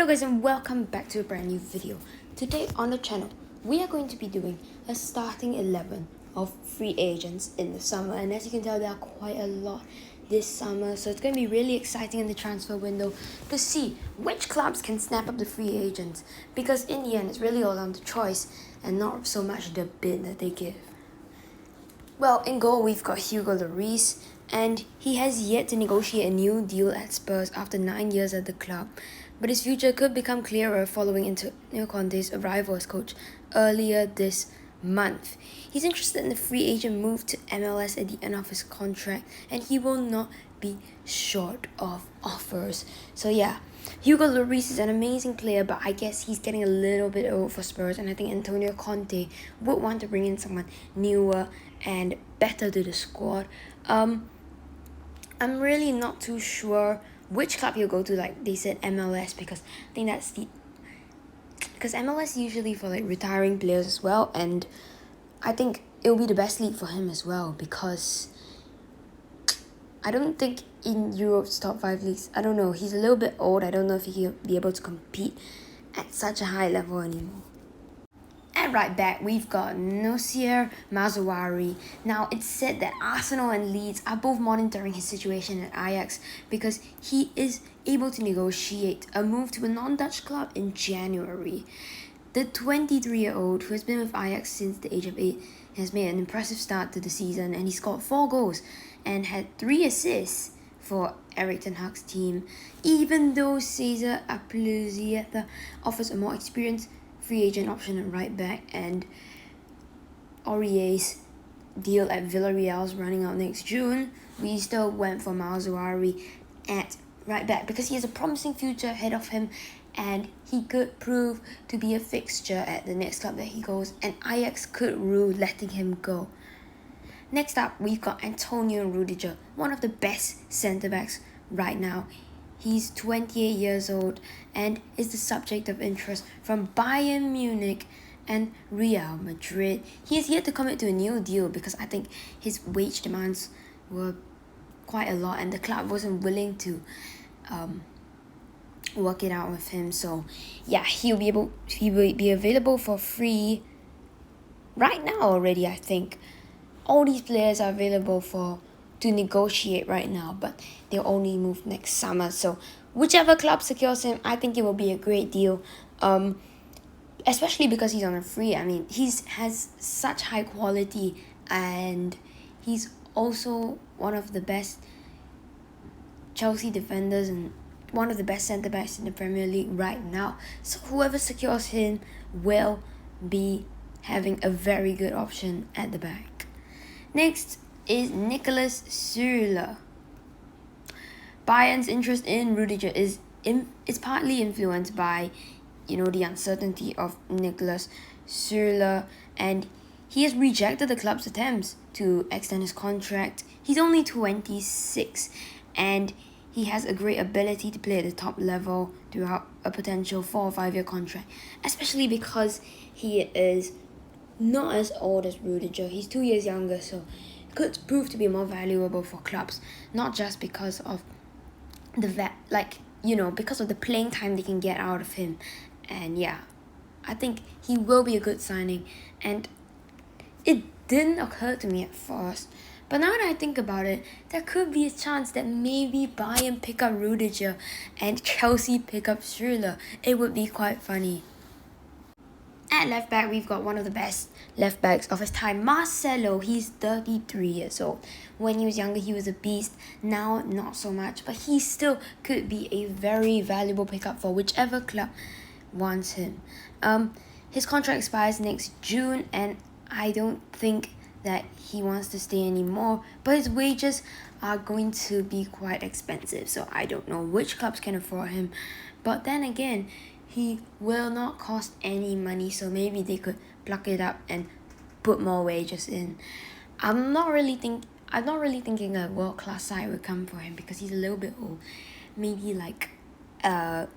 Hello guys and welcome back to a brand new video. Today on the channel, we are going to be doing a starting 11 of free agents in the summer. And as you can tell, there are quite a lot this summer. So it's going to be really exciting in the transfer window to see which clubs can snap up the free agents. Because in the end, it's really all down to choice and not so much the bid that they give. Well, in goal, we've got Hugo Lloris, and he has yet to negotiate a new deal at Spurs after 9 years at the club. But his future could become clearer following Antonio Conte's arrival as coach earlier this month. He's interested in the free agent move to MLS at the end of his contract, and he will not be short of offers. So yeah, Hugo Lloris is an amazing player, but I guess he's getting a little bit old for Spurs, and I think Antonio Conte would want to bring in someone newer and better to the squad. I'm really not too sure which club he'll go to. Like they said MLS, because I think that's because MLS usually for like retiring players as well, and I think it'll be the best league for him as well, because I don't think in Europe's top 5 leagues, I don't know, he's a little bit old. I don't know if he'll be able to compete at such a high level anymore. At right back, we've got Noussair Mazraoui. Now, it's said that Arsenal and Leeds are both monitoring his situation at Ajax because he is able to negotiate a move to a non-Dutch club in January. The 23-year-old, who has been with Ajax since the age of 8, has made an impressive start to the season, and he scored 4 goals and had 3 assists for Erik ten Hag's team. Even though Cesar Azpilicueta offers a more experienced free agent option at right back, and Aurier's deal at Villarreal is running out next June, we still went for Mazraoui at right back because he has a promising future ahead of him, and he could prove to be a fixture at the next club that he goes, and Ajax could rule letting him go. Next up, we've got Antonio Rudiger, one of the best centre-backs right now. He's 28 years old and is the subject of interest from Bayern Munich and Real Madrid. He is yet to commit to a new deal because I think his wage demands were quite a lot and the club wasn't willing to work it out with him. So yeah, he will be available for free right now already. I think all these players are available to negotiate right now, but they'll only move next summer. So whichever club secures him, I think it will be a great deal. Especially because he's on a free. I mean, he has such high quality, and he's also one of the best Chelsea defenders and one of the best centre backs in the Premier League right now. So whoever secures him will be having a very good option at the back. Next is Niklas Süle. Bayern's interest in Rudiger is partly influenced by, the uncertainty of Niklas Süle, and he has rejected the club's attempts to extend his contract. He's only 26, and he has a great ability to play at the top level throughout a potential 4 or 5 year contract, especially because he is not as old as Rudiger. He's 2 years younger, so could prove to be more valuable for clubs, not just because of because of the playing time they can get out of him. And yeah, I think he will be a good signing, and it didn't occur to me at first, but now that I think about it, there could be a chance that maybe Bayern pick up Rudiger and Chelsea pick up Süle. It would be quite funny. At left back, we've got one of the best left backs of his time, Marcelo. He's 33 years old. When he was younger, he was a beast. Now, not so much, but he still could be a very valuable pickup for whichever club wants him. His contract expires next June, and I don't think that he wants to stay anymore, but his wages are going to be quite expensive, so I don't know which clubs can afford him. But then again, he will not cost any money, so maybe they could pluck it up and put more wages in. I'm not really thinking a world-class side would come for him because he's a little bit old. Maybe like a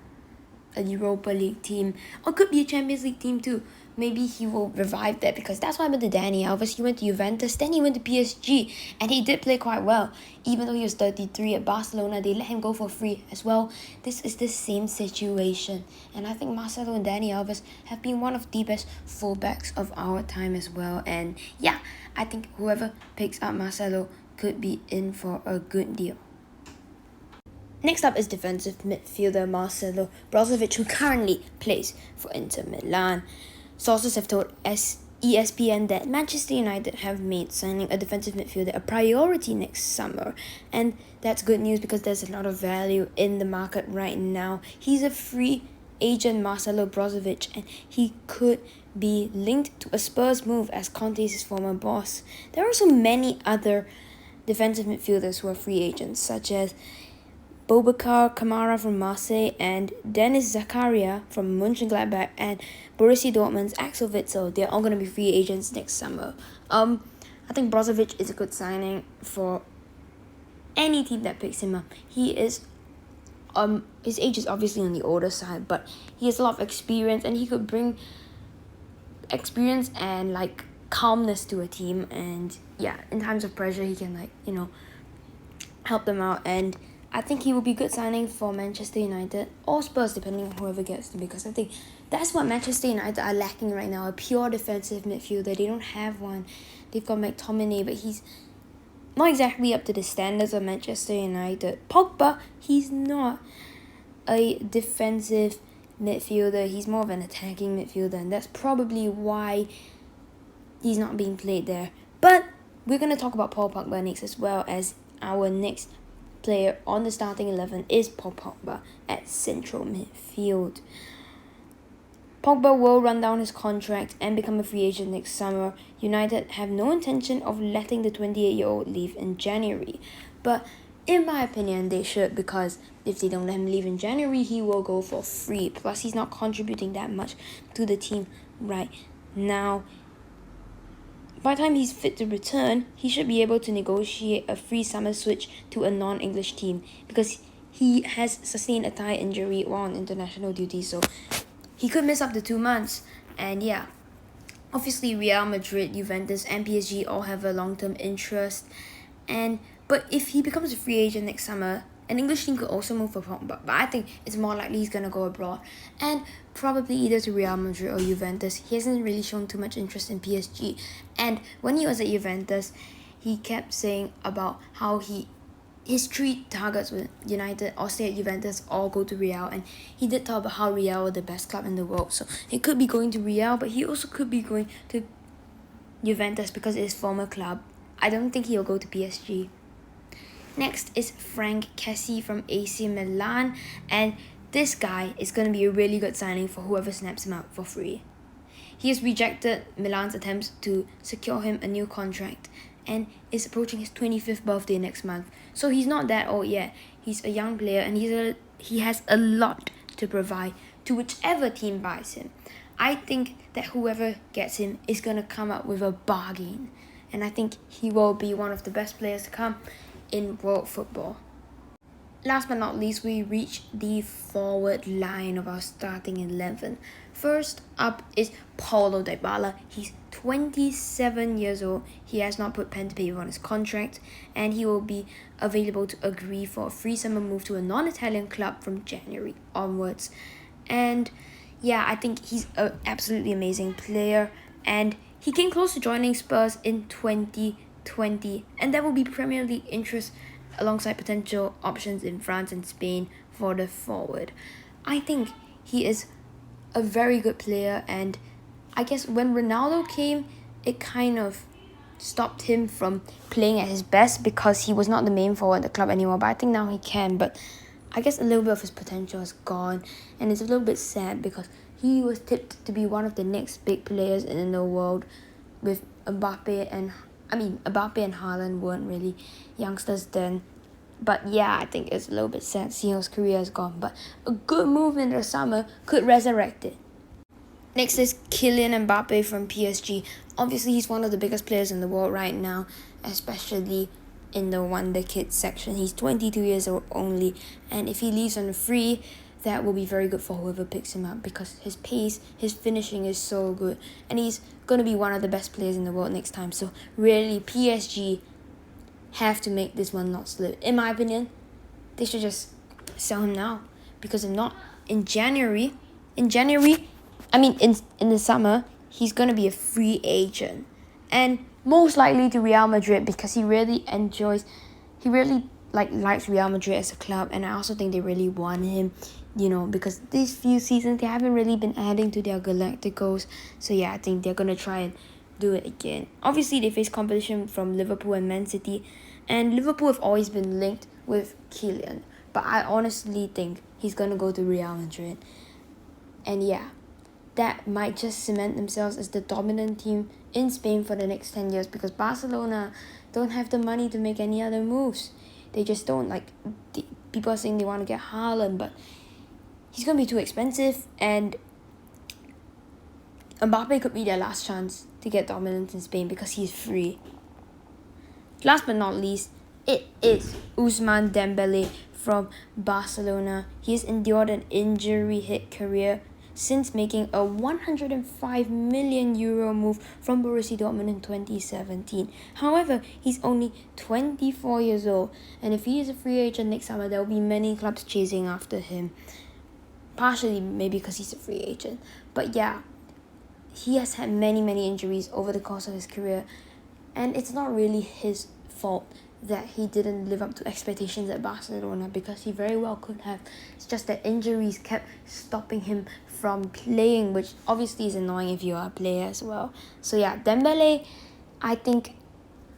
Europa League team, or could be a Champions League team too. maybe he will revive that, because that's what happened to Dani Alves. He went to Juventus, then he went to PSG, and he did play quite well. Even though he was 33 at Barcelona, they let him go for free as well. This is the same situation, and I think Marcelo and Dani Alves have been one of the best fullbacks of our time as well. And yeah, I think whoever picks up Marcelo could be in for a good deal. Next up is defensive midfielder Marcelo Brozovic, who currently plays for Inter Milan. Sources have told ESPN that Manchester United have made signing a defensive midfielder a priority next summer. And that's good news, because there's a lot of value in the market right now. He's a free agent, Marcelo Brozovic, and he could be linked to a Spurs move as Conte is his former boss. There are also many other defensive midfielders who are free agents, such as Boubacar Kamara from Marseille and Dennis Zakaria from Mönchengladbach and Borussia Dortmund's Axel Witsel. They're all going to be free agents next summer. I think Brozovic is a good signing for any team that picks him up. He is his age is obviously on the older side, but he has a lot of experience, and he could bring experience and like calmness to a team. And yeah, in times of pressure, he can help them out. And I think he will be a good signing for Manchester United or Spurs, depending on whoever gets them, because I think that's what Manchester United are lacking right now, a pure defensive midfielder. They don't have one. They've got McTominay, but he's not exactly up to the standards of Manchester United. Pogba, he's not a defensive midfielder. He's more of an attacking midfielder, and that's probably why he's not being played there. But we're going to talk about Paul Pogba next, as well as our next player on the starting 11 is Paul Pogba at central midfield. Pogba will run down his contract and become a free agent next summer. United have no intention of letting the 28-year-old leave in January. But in my opinion, they should, because if they don't let him leave in January, he will go for free. Plus, he's not contributing that much to the team right now. By the time he's fit to return, he should be able to negotiate a free summer switch to a non-English team, because he has sustained a thigh injury while on international duty, so he could miss up to 2 months. And yeah, obviously Real Madrid, Juventus, and PSG all have a long-term interest. But if he becomes a free agent next summer, an English team could also move for Pogba, but I think it's more likely he's going to go abroad, and probably either to Real Madrid or Juventus. He hasn't really shown too much interest in PSG, and when he was at Juventus, he kept saying about how his 3 targets were United, or stay at Juventus, or go to Real. And he did talk about how Real were the best club in the world, so he could be going to Real, but he also could be going to Juventus because it's his former club. I don't think he'll go to PSG. Next is Franck Kessie from AC Milan, and this guy is going to be a really good signing for whoever snaps him up for free. He has rejected Milan's attempts to secure him a new contract and is approaching his 25th birthday next month. So he's not that old yet. He's a young player, and he has a lot to provide to whichever team buys him. I think that whoever gets him is going to come up with a bargain, and I think he will be one of the best players to come in world football. Last but not least, we reach the forward line of our starting 11. First up is Paulo Dybala. He's 27 years old. He has not put pen to paper on his contract, and he will be available to agree for a free summer move to a non-Italian club from January onwards. And yeah, I think he's an absolutely amazing player, and he came close to joining Spurs in 2020, and there will be Premier League interest alongside potential options in France and Spain for the forward. I think he is a very good player, and I guess when Ronaldo came, it kind of stopped him from playing at his best because he was not the main forward at the club anymore. But I think now he can, but I guess a little bit of his potential is gone, and it's a little bit sad because he was tipped to be one of the next big players in the world, with Mbappe and Haaland weren't really youngsters then. But yeah, I think it's a little bit sad seeing his career is gone. But a good move in the summer could resurrect it. Next is Kylian Mbappe from PSG. Obviously, he's one of the biggest players in the world right now, especially in the Wonder Kid section. He's 22 years old only, and if he leaves on free, that will be very good for whoever picks him up because his pace, his finishing is so good, and he's going to be one of the best players in the world next time. So really, PSG have to make this one not slip. In my opinion, they should just sell him now, because if not, in January, in the summer, he's going to be a free agent, and most likely to Real Madrid, because he really likes Real Madrid as a club, and I also think they really want him, because these few seasons they haven't really been adding to their Galacticos. So yeah, I think they're gonna try and do it again. Obviously, they face competition from Liverpool and Man City, and Liverpool have always been linked with Kylian, but I honestly think he's gonna go to Real Madrid, and yeah, that might just cement themselves as the dominant team in Spain for the next 10 years, because Barcelona don't have the money to make any other moves. They just don't. People are saying they want to get Haaland, but he's going to be too expensive, and Mbappe could be their last chance to get dominance in Spain because he's free. Last but not least, it is Ousmane Dembele from Barcelona. He has endured an injury-hit career since making a 105 million euro move from Borussia Dortmund in 2017. However, he's only 24 years old, and if he is a free agent next summer, there will be many clubs chasing after him. Partially maybe because he's a free agent, but yeah, he has had many injuries over the course of his career, and it's not really his fault that he didn't live up to expectations at Barcelona, because he very well could have. It's just that injuries kept stopping him from playing, which obviously is annoying if you are a player as well. So yeah, Dembele, I think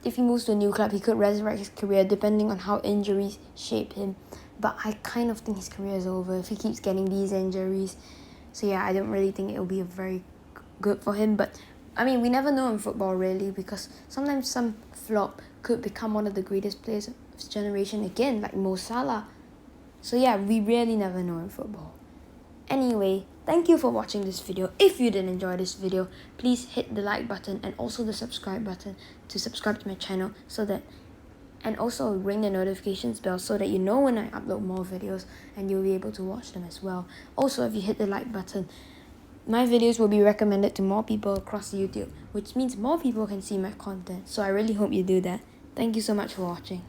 if he moves to a new club, he could resurrect his career depending on how injuries shape him. But I kind of think his career is over if he keeps getting these injuries. So yeah, I don't really think it will be a very good for him. But I mean, we never know in football really, because sometimes some flop could become one of the greatest players of his generation again, like Mo Salah. So yeah, we really never know in football. Anyway, thank you for watching this video. If you did enjoy this video, please hit the like button and also the subscribe button to subscribe to my channel, and also ring the notifications bell so that you know when I upload more videos and you'll be able to watch them as well. Also, if you hit the like button, my videos will be recommended to more people across YouTube, which means more people can see my content. So I really hope you do that. Thank you so much for watching.